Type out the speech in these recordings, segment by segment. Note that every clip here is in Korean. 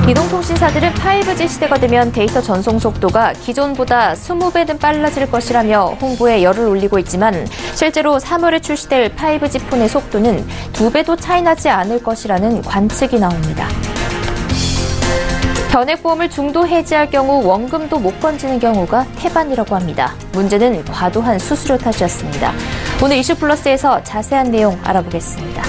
이동통신사들은 5G 시대가 되면 데이터 전송 속도가 기존보다 20배는 빨라질 것이라며 홍보에 열을 올리고 있지만 실제로 3월에 출시될 5G 폰의 속도는 2배도 차이나지 않을 것이라는 관측이 나옵니다. 변액보험을 중도 해지할 경우 원금도 못 건지는 경우가 태반이라고 합니다. 문제는 과도한 수수료 탓이었습니다. 오늘 이슈플러스에서 자세한 내용 알아보겠습니다.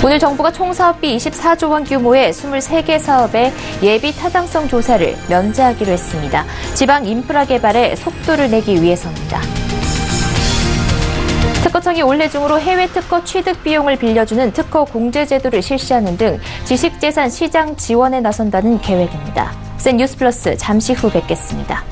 오늘 정부가 총 사업비 24조 원 규모의 23개 사업의 예비 타당성 조사를 면제하기로 했습니다. 지방 인프라 개발에 속도를 내기 위해서입니다. 특허청이 올해 중으로 해외 특허 취득 비용을 빌려주는 특허 공제 제도를 실시하는 등 지식재산 시장 지원에 나선다는 계획입니다. 센 뉴스 플러스 잠시 후 뵙겠습니다.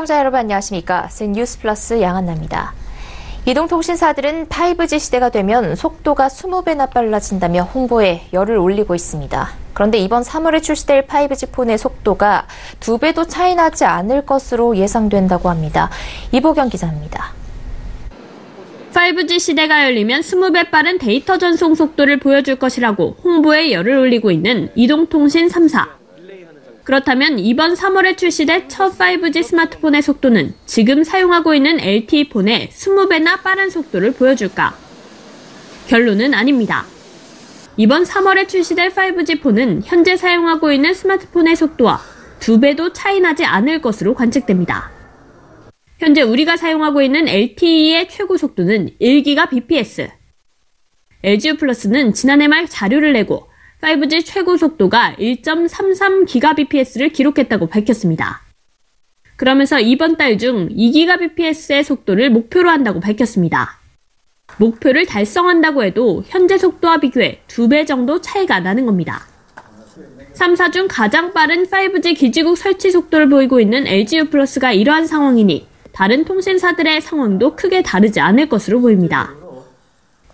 시청자 여러분 안녕하십니까? 센 뉴스 플러스 양한나입니다. 이동통신사들은 5G 시대가 되면 속도가 20배나 빨라진다며 홍보에 열을 올리고 있습니다. 그런데 이번 3월에 출시될 5G 폰의 속도가 2배도 차이 나지 않을 것으로 예상된다고 합니다. 이보경 기자입니다. 5G 시대가 열리면 20배 빠른 데이터 전송 속도를 보여줄 것이라고 홍보에 열을 올리고 있는 이동통신 3사. 그렇다면 이번 3월에 출시될 첫 5G 스마트폰의 속도는 지금 사용하고 있는 LTE폰의 20배나 빠른 속도를 보여줄까? 결론은 아닙니다. 이번 3월에 출시될 5G 폰은 현재 사용하고 있는 스마트폰의 속도와 2배도 차이 나지 않을 것으로 관측됩니다. 현재 우리가 사용하고 있는 LTE의 최고 속도는 1GBps. LGU+는 지난해 말 자료를 내고 5G 최고 속도가 1.33GBps를 기록했다고 밝혔습니다. 그러면서 이번 달 중 2GBps의 속도를 목표로 한다고 밝혔습니다. 목표를 달성한다고 해도 현재 속도와 비교해 2배 정도 차이가 나는 겁니다. 3사 중 가장 빠른 5G 기지국 설치 속도를 보이고 있는 LGU+가 이러한 상황이니 다른 통신사들의 상황도 크게 다르지 않을 것으로 보입니다.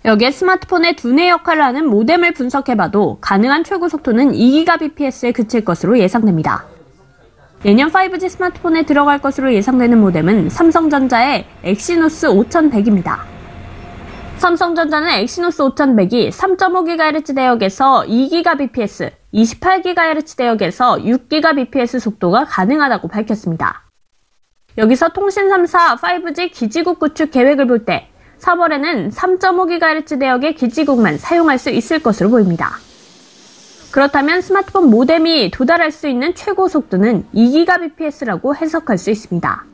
여기에 스마트폰의 두뇌 역할을 하는 모뎀을 분석해봐도 가능한 최고 속도는 2GBps에 그칠 것으로 예상됩니다. 내년 5G 스마트폰에 들어갈 것으로 예상되는 모뎀은 삼성전자의 엑시노스 5100입니다. 삼성전자는 엑시노스 5100이 3.5GHz 대역에서 2GBps, 28GHz 대역에서 6GBps 속도가 가능하다고 밝혔습니다. 여기서 통신 3사 5G 기지국 구축 계획을 볼 때 3월에는 3.5GHz 대역의 기지국만 사용할 수 있을 것으로 보입니다. 그렇다면 스마트폰 모뎀이 도달할 수 있는 최고 속도는 2GBps라고 해석할 수 있습니다.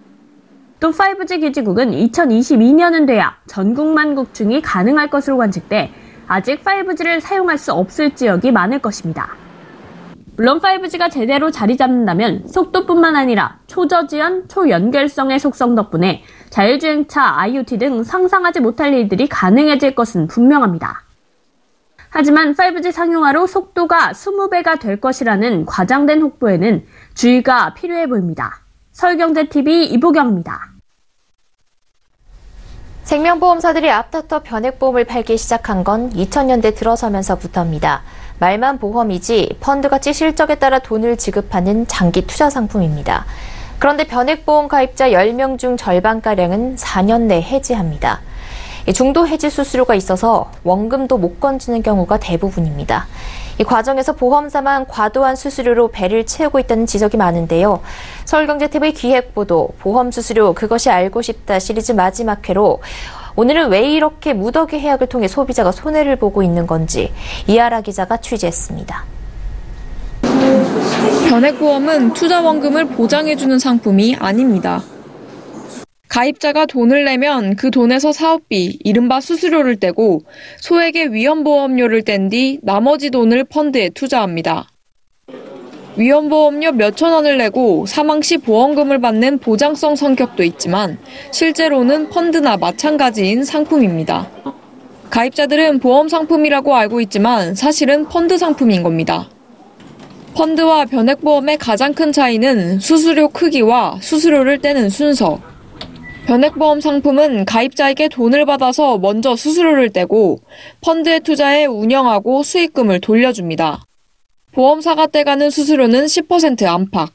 또 5G 기지국은 2022년은 돼야 전국만 국중이 가능할 것으로 관측돼 아직 5G를 사용할 수 없을 지역이 많을 것입니다. 물론 5G가 제대로 자리 잡는다면 속도뿐만 아니라 초저지연, 초연결성의 속성 덕분에 자율주행차, IoT 등 상상하지 못할 일들이 가능해질 것은 분명합니다. 하지만 5G 상용화로 속도가 20배가 될 것이라는 과장된 홍보에는 주의가 필요해 보입니다. 서울경제TV 이보경입니다. 생명보험사들이 앞다퉈 변액보험을 팔기 시작한 건 2000년대 들어서면서부터입니다. 말만 보험이지 펀드같이 실적에 따라 돈을 지급하는 장기 투자 상품입니다. 그런데 변액보험 가입자 10명 중 절반가량은 4년 내 해지합니다. 중도 해지 수수료가 있어서 원금도 못 건지는 경우가 대부분입니다. 이 과정에서 보험사만 과도한 수수료로 배를 채우고 있다는 지적이 많은데요. 서울경제TV 기획보도 보험 수수료 그것이 알고 싶다 시리즈 마지막 회로 오늘은 왜 이렇게 무더기 해약을 통해 소비자가 손해를 보고 있는 건지 이하라 기자가 취재했습니다. 변액보험은 투자 원금을 보장해주는 상품이 아닙니다. 가입자가 돈을 내면 그 돈에서 사업비, 이른바 수수료를 떼고 소액의 위험보험료를 뗀 뒤 나머지 돈을 펀드에 투자합니다. 위험보험료 몇천 원을 내고 사망 시 보험금을 받는 보장성 성격도 있지만 실제로는 펀드나 마찬가지인 상품입니다. 가입자들은 보험 상품이라고 알고 있지만 사실은 펀드 상품인 겁니다. 펀드와 변액보험의 가장 큰 차이는 수수료 크기와 수수료를 떼는 순서. 변액보험 상품은 가입자에게 돈을 받아서 먼저 수수료를 떼고 펀드에 투자해 운영하고 수익금을 돌려줍니다. 보험사가 떼가는 수수료는 10% 안팎.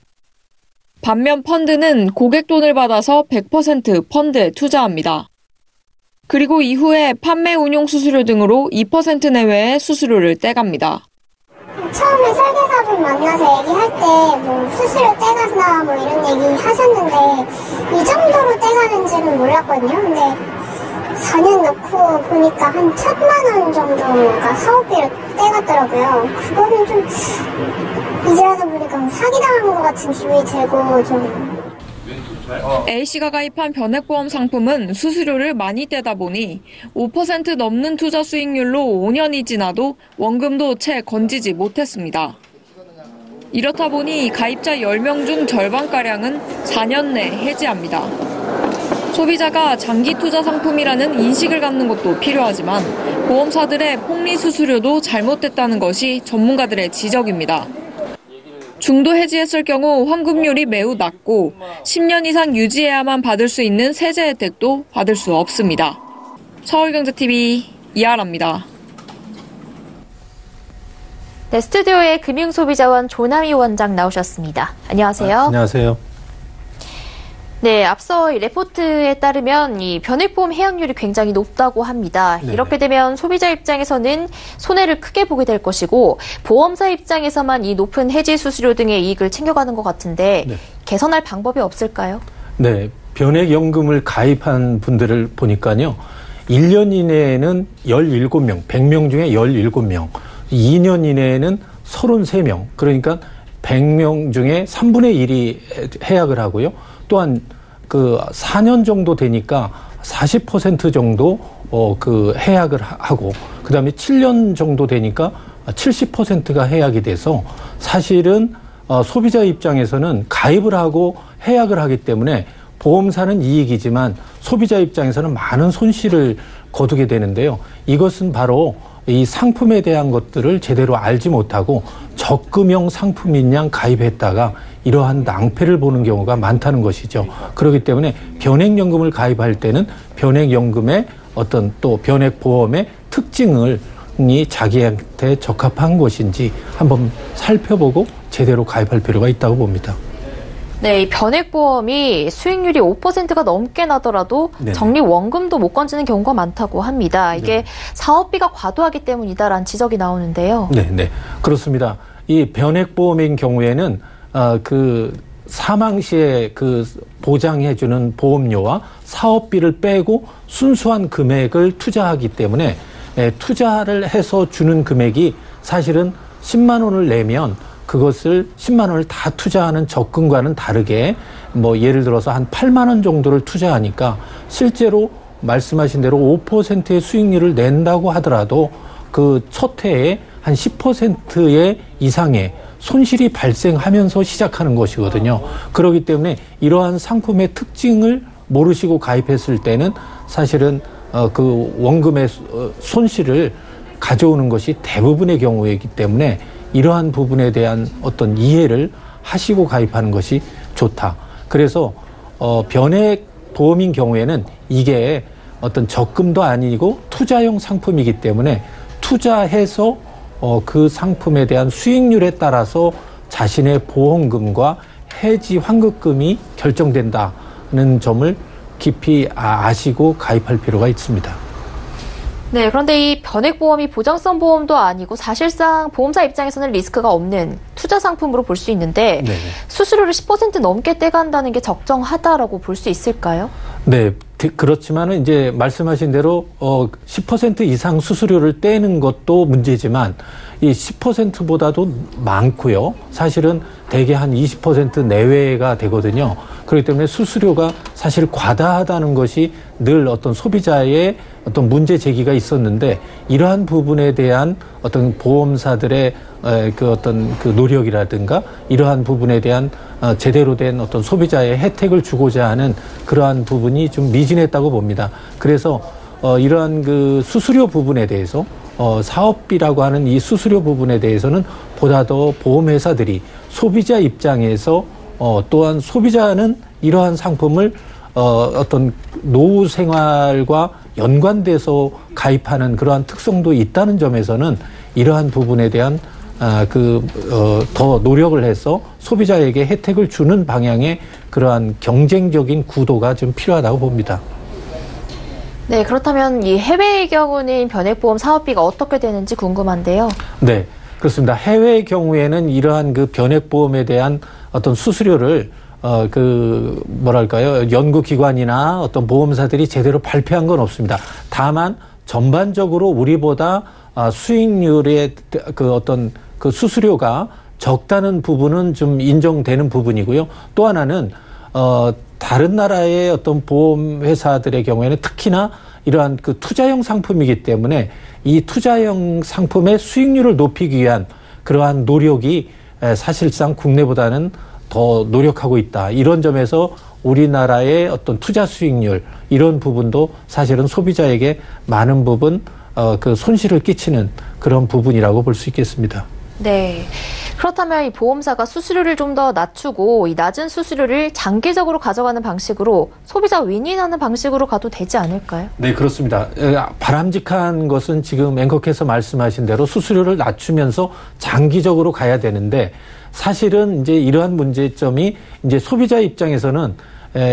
반면 펀드는 고객 돈을 받아서 100% 펀드에 투자합니다. 그리고 이후에 판매 운용 수수료 등으로 2% 내외의 수수료를 떼갑니다. 처음에 설계사분 만나서 얘기할 때 뭐 수수료 떼간다 뭐 이런 얘기 하셨는데 이 정도로 떼가는지는 몰랐거든요. 근데 4년 넣고 보니까 한 1,000만 원 정도가 사업비로 떼갔더라고요. 그거는 좀 이제 와서 보니까 사기당한 것 같은 기분이 들고 좀. A씨가 가입한 변액보험 상품은 수수료를 많이 떼다 보니 5% 넘는 투자 수익률로 5년이 지나도 원금도 채 건지지 못했습니다. 이렇다 보니 가입자 10명 중 절반가량은 4년 내 해지합니다. 소비자가 장기 투자 상품이라는 인식을 갖는 것도 필요하지만 보험사들의 폭리 수수료도 잘못됐다는 것이 전문가들의 지적입니다. 중도 해지했을 경우 환급률이 매우 낮고 10년 이상 유지해야만 받을 수 있는 세제 혜택도 받을 수 없습니다. 서울경제TV 이하라입니다. 네, 스튜디오에 금융소비자원 조남희 원장 나오셨습니다. 안녕하세요. 안녕하세요. 네, 앞서 이 레포트에 따르면 이 변액보험 해약률이 굉장히 높다고 합니다. 네네. 이렇게 되면 소비자 입장에서는 손해를 크게 보게 될 것이고 보험사 입장에서만 이 높은 해지 수수료 등의 이익을 챙겨가는 것 같은데 네. 개선할 방법이 없을까요? 네, 변액연금을 가입한 분들을 보니까요. 1년 이내에는 17명, 100명 중에 17명, 2년 이내에는 33명, 그러니까 100명 중에 3분의 1이 해약을 하고요. 또한 그 4년 정도 되니까 40% 정도 그 해약을 하고 그다음에 7년 정도 되니까 70%가 해약이 돼서 사실은 소비자 입장에서는 가입을 하고 해약을 하기 때문에 보험사는 이익이지만 소비자 입장에서는 많은 손실을 거두게 되는데요. 이것은 바로 이 상품에 대한 것들을 제대로 알지 못하고 적금형 상품인 양 가입했다가 이러한 낭패를 보는 경우가 많다는 것이죠. 그렇기 때문에 변액연금을 가입할 때는 변액연금의 어떤 또 변액보험의 특징을 자기한테 적합한 것인지 한번 살펴보고 제대로 가입할 필요가 있다고 봅니다. 네, 이 변액보험이 수익률이 5%가 넘게 나더라도 네네. 적립 원금도 못 건지는 경우가 많다고 합니다. 이게 네네. 사업비가 과도하기 때문이다라는 지적이 나오는데요. 네, 그렇습니다. 이 변액보험인 경우에는 그 사망 시에 그 보장해주는 보험료와 사업비를 빼고 순수한 금액을 투자하기 때문에 투자를 해서 주는 금액이 사실은 10만 원을 내면 그것을 10만 원을 다 투자하는 적금과는 다르게 뭐 예를 들어서 한 8만 원 정도를 투자하니까 실제로 말씀하신 대로 5%의 수익률을 낸다고 하더라도 그 첫 해에 한 10%의 이상의 손실이 발생하면서 시작하는 것이거든요. 그렇기 때문에 이러한 상품의 특징을 모르시고 가입했을 때는 사실은 그 원금의 손실을 가져오는 것이 대부분의 경우이기 때문에 이러한 부분에 대한 어떤 이해를 하시고 가입하는 것이 좋다. 그래서 변액 보험인 경우에는 이게 어떤 적금도 아니고 투자용 상품이기 때문에 투자해서 그 상품에 대한 수익률에 따라서 자신의 보험금과 해지 환급금이 결정된다는 점을 깊이 아시고 가입할 필요가 있습니다. 네, 그런데 이 변액보험이 보장성 보험도 아니고 사실상 보험사 입장에서는 리스크가 없는 투자 상품으로 볼 수 있는데 네네. 수수료를 10% 넘게 떼간다는 게 적정하다라고 볼 수 있을까요? 네, 그렇지만은 이제 말씀하신 대로 10% 이상 수수료를 떼는 것도 문제지만 이 10%보다도 많고요. 사실은 대개 한 20% 내외가 되거든요. 그렇기 때문에 수수료가 사실 과다하다는 것이 늘 어떤 소비자의 어떤 문제 제기가 있었는데, 이러한 부분에 대한 어떤 보험사들의 그 어떤 그 노력이라든가 이러한 부분에 대한 제대로 된 어떤 소비자의 혜택을 주고자 하는 그러한 부분이 좀 미진했다고 봅니다. 그래서 이러한 그 수수료 부분에 대해서 사업비라고 하는 이 수수료 부분에 대해서는 보다 더 보험회사들이 소비자 입장에서 또한 소비자는 이러한 상품을 어떤 노후 생활과 연관돼서 가입하는 그러한 특성도 있다는 점에서는 이러한 부분에 대한 더 노력을 해서 소비자에게 혜택을 주는 방향의 그러한 경쟁적인 구도가 좀 필요하다고 봅니다. 네, 그렇다면 이 해외의 경우는 변액보험 사업비가 어떻게 되는지 궁금한데요. 네, 그렇습니다. 해외의 경우에는 이러한 그 변액보험에 대한 어떤 수수료를 연구기관이나 어떤 보험사들이 제대로 발표한 건 없습니다. 다만 전반적으로 우리보다 수익률의 그 수수료가 적다는 부분은 좀 인정되는 부분이고요. 또 하나는 다른 나라의 어떤 보험회사들의 경우에는 특히나 이러한 그 투자형 상품이기 때문에 이 투자형 상품의 수익률을 높이기 위한 그러한 노력이 사실상 국내보다는 더 노력하고 있다. 이런 점에서 우리나라의 어떤 투자 수익률 이런 부분도 사실은 소비자에게 많은 부분 그 손실을 끼치는 그런 부분이라고 볼 수 있겠습니다. 네. 그렇다면 이 보험사가 수수료를 좀 더 낮추고 이 낮은 수수료를 장기적으로 가져가는 방식으로 소비자 윈윈하는 방식으로 가도 되지 않을까요? 네, 그렇습니다. 바람직한 것은 지금 앵커께서 말씀하신 대로 수수료를 낮추면서 장기적으로 가야 되는데, 사실은 이제 이러한 문제점이 이제 소비자 입장에서는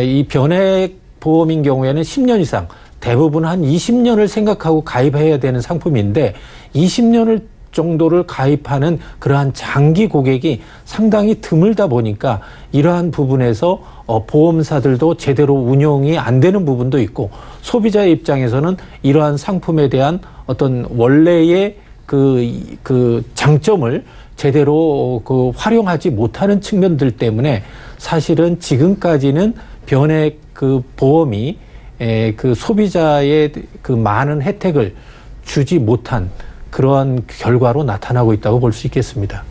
이 변액 보험인 경우에는 10년 이상, 대부분 한 20년을 생각하고 가입해야 되는 상품인데 20년을 정도를 가입하는 그러한 장기 고객이 상당히 드물다 보니까 이러한 부분에서 보험사들도 제대로 운용이 안 되는 부분도 있고, 소비자의 입장에서는 이러한 상품에 대한 어떤 원래의 그 장점을 제대로 활용하지 못하는 측면들 때문에 사실은 지금까지는 변액 그 보험이 그 소비자의 그 많은 혜택을 주지 못한 그러한 결과로 나타나고 있다고 볼 수 있겠습니다.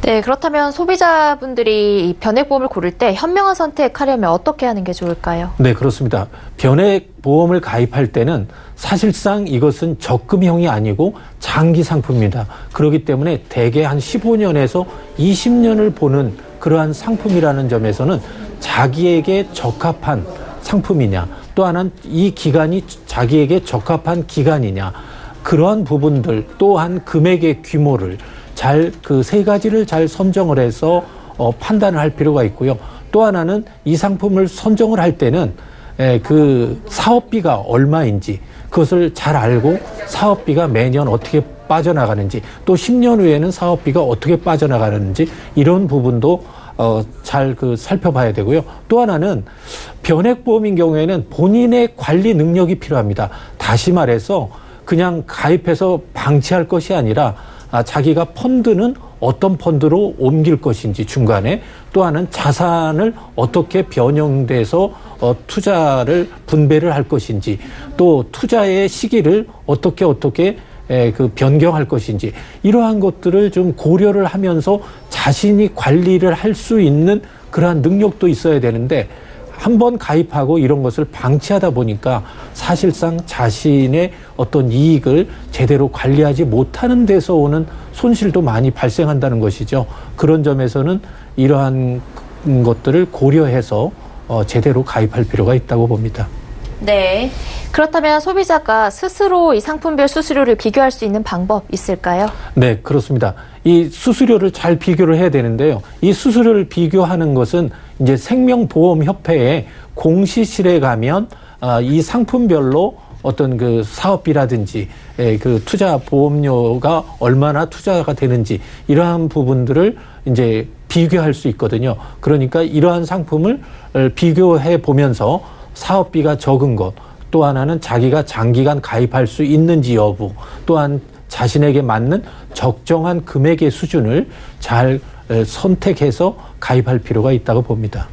네, 그렇다면 소비자분들이 변액보험을 고를 때 현명한 선택하려면 어떻게 하는 게 좋을까요? 네, 그렇습니다. 변액보험을 가입할 때는 사실상 이것은 적금형이 아니고 장기 상품입니다. 그렇기 때문에 대개 한 15년에서 20년을 보는 그러한 상품이라는 점에서는 자기에게 적합한 상품이냐, 또 하나는 이 기간이 자기에게 적합한 기간이냐, 그러한 부분들, 또한 금액의 규모를 그 세 가지를 잘 선정을 해서 판단을 할 필요가 있고요. 또 하나는 이 상품을 선정을 할 때는 그 사업비가 얼마인지 그것을 잘 알고 사업비가 매년 어떻게 빠져나가는지, 또 10년 후에는 사업비가 어떻게 빠져나가는지 이런 부분도 잘 살펴봐야 되고요. 또 하나는 변액보험인 경우에는 본인의 관리 능력이 필요합니다. 다시 말해서 그냥 가입해서 방치할 것이 아니라 자기가 펀드는 어떤 펀드로 옮길 것인지 중간에, 또 하나는 자산을 어떻게 변형돼서 투자를 분배를 할 것인지, 또 투자의 시기를 어떻게 변경할 것인지, 이러한 것들을 좀 고려를 하면서 자신이 관리를 할 수 있는 그러한 능력도 있어야 되는데, 한번 가입하고 이런 것을 방치하다 보니까 사실상 자신의 어떤 이익을 제대로 관리하지 못하는 데서 오는 손실도 많이 발생한다는 것이죠. 그런 점에서는 이러한 것들을 고려해서 제대로 가입할 필요가 있다고 봅니다. 네. 그렇다면 소비자가 스스로 이 상품별 수수료를 비교할 수 있는 방법 있을까요? 네, 그렇습니다. 이 수수료를 잘 비교를 해야 되는데요. 이 수수료를 비교하는 것은 이제 생명보험협회에 공시실에 가면 이 상품별로 어떤 그 사업비라든지 그 투자 보험료가 얼마나 투자가 되는지 이러한 부분들을 이제 비교할 수 있거든요. 그러니까 이러한 상품을 비교해 보면서 사업비가 적은 것, 또 하나는 자기가 장기간 가입할 수 있는지 여부, 또한 자신에게 맞는 적정한 금액의 수준을 잘 선택해서 가입할 필요가 있다고 봅니다.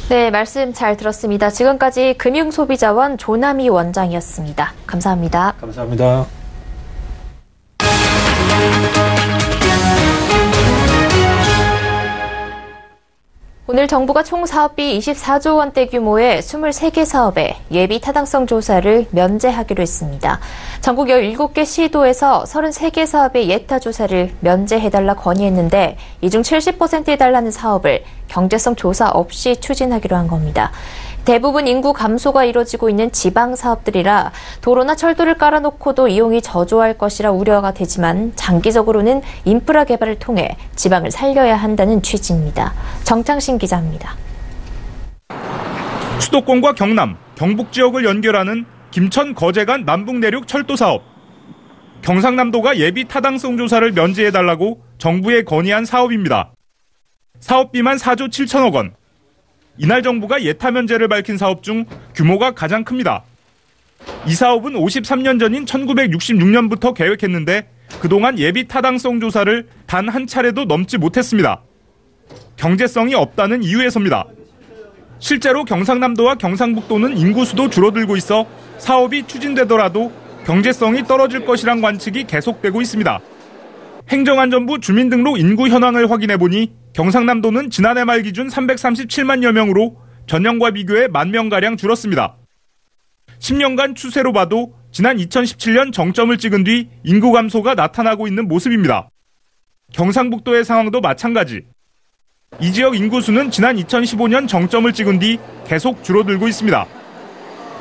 네, 말씀 잘 들었습니다. 지금까지 금융소비자원 조남희 원장이었습니다. 감사합니다. 감사합니다. 오늘 정부가 총 사업비 24조 원대 규모의 23개 사업에 예비 타당성 조사를 면제하기로 했습니다. 전국 17개 시도에서 33개 사업의 예타 조사를 면제해달라 건의했는데 이 중 70% 해달라는 사업을 경제성 조사 없이 추진하기로 한 겁니다. 대부분 인구 감소가 이뤄지고 있는 지방 사업들이라 도로나 철도를 깔아놓고도 이용이 저조할 것이라 우려가 되지만 장기적으로는 인프라 개발을 통해 지방을 살려야 한다는 취지입니다. 정창신 기자입니다. 수도권과 경남, 경북 지역을 연결하는 김천 거제간 남북 내륙 철도 사업. 경상남도가 예비 타당성 조사를 면제해달라고 정부에 건의한 사업입니다. 사업비만 4조 7천억 원. 이날 정부가 예타 면제를 밝힌 사업 중 규모가 가장 큽니다. 이 사업은 53년 전인 1966년부터 계획했는데 그동안 예비 타당성 조사를 단 한 차례도 넘지 못했습니다. 경제성이 없다는 이유에서입니다. 실제로 경상남도와 경상북도는 인구수도 줄어들고 있어 사업이 추진되더라도 경제성이 떨어질 것이란 관측이 계속되고 있습니다. 행정안전부 주민등록 인구 현황을 확인해보니 경상남도는 지난해 말 기준 337만여 명으로 전년과 비교해 10,000명가량 줄었습니다. 10년간 추세로 봐도 지난 2017년 정점을 찍은 뒤 인구 감소가 나타나고 있는 모습입니다. 경상북도의 상황도 마찬가지. 이 지역 인구수는 지난 2015년 정점을 찍은 뒤 계속 줄어들고 있습니다.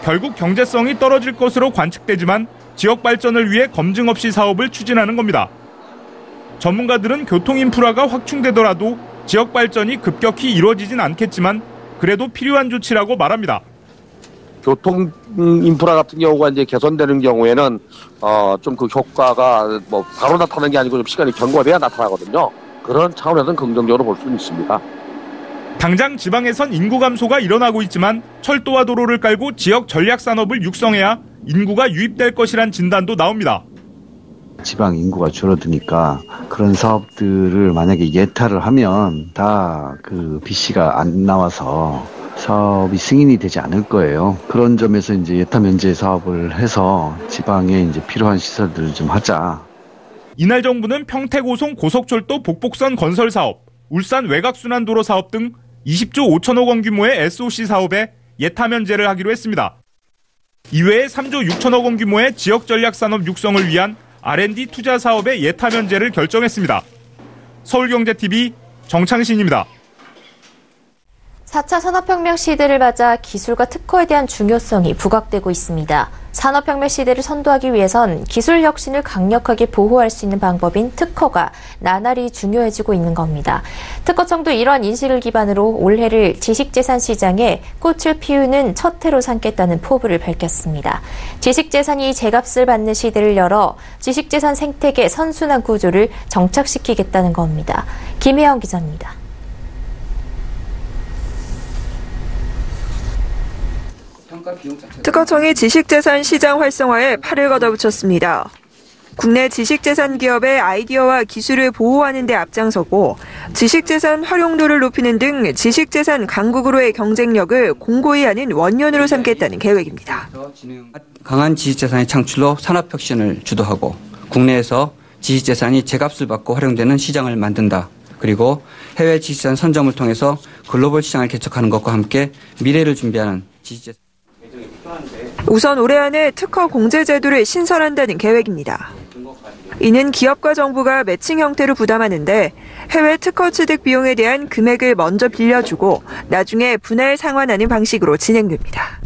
결국 경제성이 떨어질 것으로 관측되지만 지역 발전을 위해 검증 없이 사업을 추진하는 겁니다. 전문가들은 교통 인프라가 확충되더라도 지역 발전이 급격히 이루어지진 않겠지만 그래도 필요한 조치라고 말합니다. 교통 인프라 같은 경우가 이제 개선되는 경우에는 좀 그 효과가 뭐 바로 나타나는 게 아니고 좀 시간이 경과돼야 나타나거든요. 그런 차원에서는 긍정적으로 볼 수는 있습니다. 당장 지방에선 인구 감소가 일어나고 있지만 철도와 도로를 깔고 지역 전략 산업을 육성해야 인구가 유입될 것이란 진단도 나옵니다. 지방 인구가 줄어드니까 그런 사업들을 만약에 예타를 하면 다 그 BC가 안 나와서 사업이 승인이 되지 않을 거예요. 그런 점에서 이제 예타 면제 사업을 해서 지방에 이제 필요한 시설들을 좀 하자. 이날 정부는 평택-오송 고속철도 복복선 건설 사업, 울산 외곽순환도로 사업 등 20조 5천억 원 규모의 SOC 사업에 예타 면제를 하기로 했습니다. 이외에 3조 6천억 원 규모의 지역전략산업 육성을 위한 R&D 투자 사업의 예타 면제를 결정했습니다. 서울경제TV 정창신입니다. 4차 산업혁명 시대를 맞아 기술과 특허에 대한 중요성이 부각되고 있습니다. 산업혁명 시대를 선도하기 위해선 기술 혁신을 강력하게 보호할 수 있는 방법인 특허가 나날이 중요해지고 있는 겁니다. 특허청도 이런 인식을 기반으로 올해를 지식재산 시장에 꽃을 피우는 첫 해로 삼겠다는 포부를 밝혔습니다. 지식재산이 제값을 받는 시대를 열어 지식재산 생태계 선순환 구조를 정착시키겠다는 겁니다. 김혜영 기자입니다. 특허청이 지식재산 시장 활성화에 팔을 걷어붙였습니다. 국내 지식재산 기업의 아이디어와 기술을 보호하는 데 앞장서고 지식재산 활용도를 높이는 등 지식재산 강국으로의 경쟁력을 공고히 하는 원년으로 삼겠다는 계획입니다. 강한 지식재산의 창출로 산업혁신을 주도하고 국내에서 지식재산이 제값을 받고 활용되는 시장을 만든다. 그리고 해외 지식재산 선점을 통해서 글로벌 시장을 개척하는 것과 함께 미래를 준비하는 지식재산. 우선 올해 안에 특허 공제 제도를 신설한다는 계획입니다. 이는 기업과 정부가 매칭 형태로 부담하는데 해외 특허 취득 비용에 대한 금액을 먼저 빌려주고 나중에 분할 상환하는 방식으로 진행됩니다.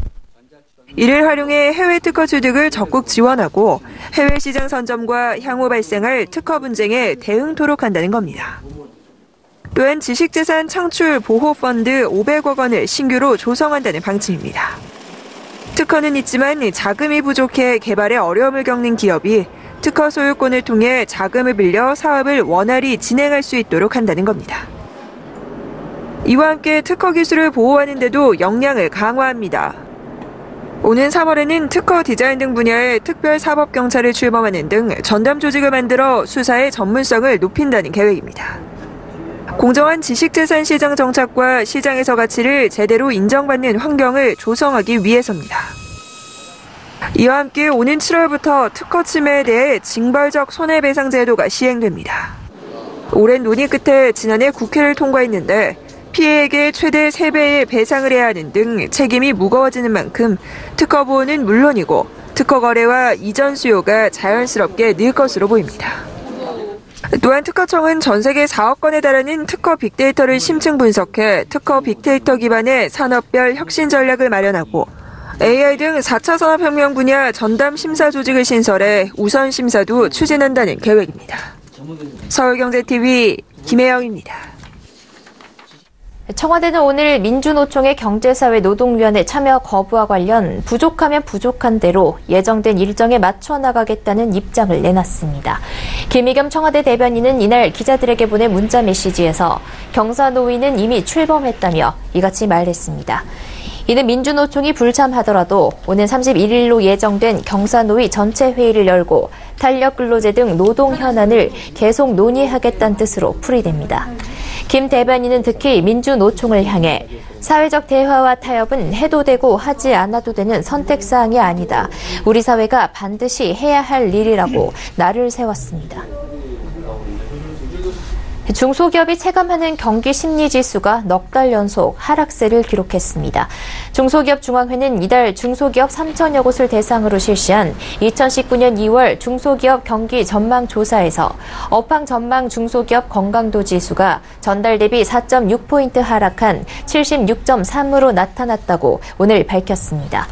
이를 활용해 해외 특허 취득을 적극 지원하고 해외 시장 선점과 향후 발생할 특허 분쟁에 대응토록 한다는 겁니다. 또한 지식재산 창출 보호 펀드 500억 원을 신규로 조성한다는 방침입니다. 특허는 있지만 자금이 부족해 개발에 어려움을 겪는 기업이 특허 소유권을 통해 자금을 빌려 사업을 원활히 진행할 수 있도록 한다는 겁니다. 이와 함께 특허 기술을 보호하는 데도 역량을 강화합니다. 오는 3월에는 특허 디자인 등 분야의 특별사법경찰을 출범하는 등 전담 조직을 만들어 수사의 전문성을 높인다는 계획입니다. 공정한 지식재산 시장 정착과 시장에서 가치를 제대로 인정받는 환경을 조성하기 위해서입니다. 이와 함께 오는 7월부터 특허 침해에 대해 징벌적 손해배상 제도가 시행됩니다. 오랜 논의 끝에 지난해 국회를 통과했는데 피해액의 최대 3배의 배상을 해야 하는 등 책임이 무거워지는 만큼 특허 보호는 물론이고 특허 거래와 이전 수요가 자연스럽게 늘 것으로 보입니다. 또한 특허청은 전 세계 4억 건에 달하는 특허 빅데이터를 심층 분석해 특허 빅데이터 기반의 산업별 혁신 전략을 마련하고 AI 등 4차 산업혁명 분야 전담 심사 조직을 신설해 우선 심사도 추진한다는 계획입니다. 서울경제TV 김혜영입니다. 청와대는 오늘 민주노총의 경제사회노동위원회 참여 거부와 관련 부족하면 부족한 대로 예정된 일정에 맞춰 나가겠다는 입장을 내놨습니다. 김의겸 청와대 대변인은 이날 기자들에게 보낸 문자 메시지에서 경사노위는 이미 출범했다며 이같이 말했습니다. 이는 민주노총이 불참하더라도 오는 31일로 예정된 경사노위 전체 회의를 열고 탄력근로제 등 노동 현안을 계속 논의하겠다는 뜻으로 풀이됩니다. 김 대변인은 특히 민주노총을 향해 사회적 대화와 타협은 해도 되고 하지 않아도 되는 선택사항이 아니다. 우리 사회가 반드시 해야 할 일이라고 날을 세웠습니다. 중소기업이 체감하는 경기 심리지수가 넉 달 연속 하락세를 기록했습니다. 중소기업중앙회는 이달 중소기업 3천여 곳을 대상으로 실시한 2019년 2월 중소기업 경기 전망조사에서 업황 전망 중소기업 건강도 지수가 전달 대비 4.6포인트 하락한 76.3으로 나타났다고 오늘 밝혔습니다.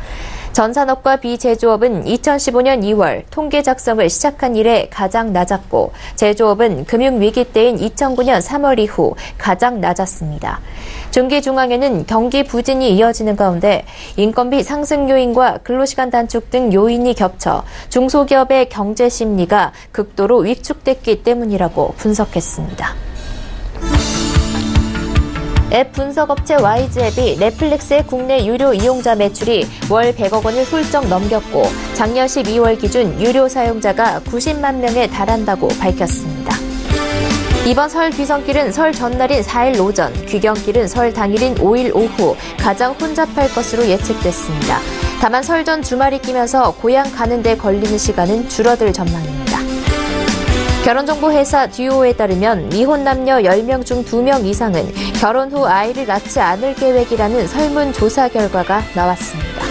전산업과 비제조업은 2015년 2월 통계 작성을 시작한 이래 가장 낮았고 제조업은 금융위기 때인 2009년 3월 이후 가장 낮았습니다. 중기중앙회는 경기 부진이 이어지는 가운데 인건비 상승 요인과 근로시간 단축 등 요인이 겹쳐 중소기업의 경제 심리가 극도로 위축됐기 때문이라고 분석했습니다. 앱 분석업체 YG앱이 넷플릭스의 국내 유료 이용자 매출이 월 100억 원을 훌쩍 넘겼고 작년 12월 기준 유료 사용자가 90만 명에 달한다고 밝혔습니다. 이번 설 귀성길은 설 전날인 4일 오전, 귀경길은 설 당일인 5일 오후 가장 혼잡할 것으로 예측됐습니다. 다만 설 전 주말이 끼면서 고향 가는 데 걸리는 시간은 줄어들 전망입니다. 결혼정보회사 듀오에 따르면 미혼 남녀 10명 중 2명 이상은 결혼 후 아이를 낳지 않을 계획이라는 설문조사 결과가 나왔습니다.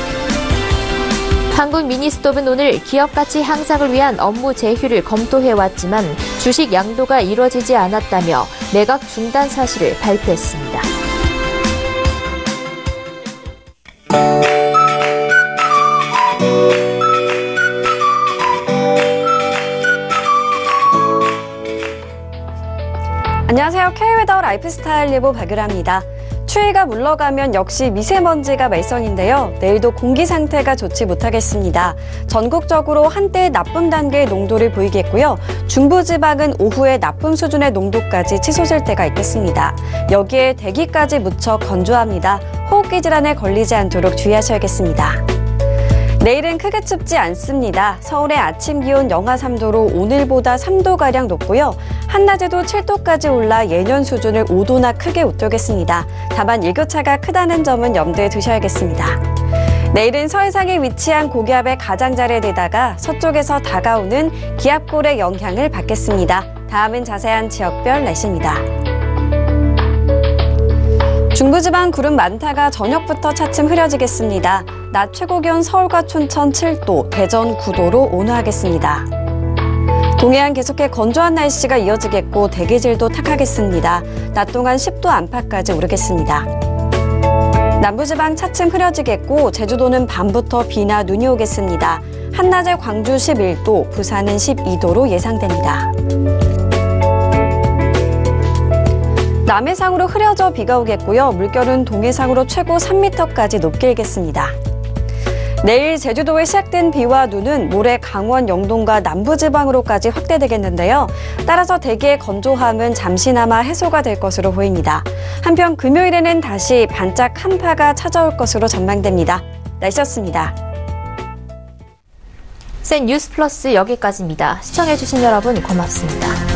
한국 미니스톱은 오늘 기업 가치 향상을 위한 업무 제휴를 검토해왔지만 주식 양도가 이뤄지지 않았다며 매각 중단 사실을 발표했습니다. 안녕하세요. K웨더 라이프스타일 예보 박유라입니다. 추위가 물러가면 역시 미세먼지가 말썽인데요. 내일도 공기 상태가 좋지 못하겠습니다. 전국적으로 한때 나쁨 단계의 농도를 보이겠고요. 중부지방은 오후에 나쁨 수준의 농도까지 치솟을 때가 있겠습니다. 여기에 대기까지 무척 건조합니다. 호흡기 질환에 걸리지 않도록 주의하셔야겠습니다. 내일은 크게 춥지 않습니다. 서울의 아침 기온 영하 3도로 오늘보다 3도가량 높고요. 한낮에도 7도까지 올라 예년 수준을 5도나 크게 웃도겠습니다. 다만 일교차가 크다는 점은 염두에 두셔야겠습니다. 내일은 서해상에 위치한 고기압의 가장자리에다가 서쪽에서 다가오는 기압골의 영향을 받겠습니다. 다음은 자세한 지역별 날씨입니다. 중부지방 구름 많다가 저녁부터 차츰 흐려지겠습니다. 낮 최고 기온 서울과 춘천 7도, 대전 9도로 온화하겠습니다. 동해안 계속해 건조한 날씨가 이어지겠고 대기질도 탁하겠습니다. 낮 동안 10도 안팎까지 오르겠습니다. 남부지방 차츰 흐려지겠고 제주도는 밤부터 비나 눈이 오겠습니다. 한낮에 광주 11도, 부산은 12도로 예상됩니다. 남해상으로 흐려져 비가 오겠고요. 물결은 동해상으로 최고 3m까지 높게 일겠습니다. 내일 제주도에 시작된 비와 눈은 모레 강원 영동과 남부지방으로까지 확대되겠는데요. 따라서 대기의 건조함은 잠시나마 해소가 될 것으로 보입니다. 한편 금요일에는 다시 반짝 한파가 찾아올 것으로 전망됩니다. 날씨였습니다. 센 뉴스 플러스 여기까지입니다. 시청해주신 여러분 고맙습니다.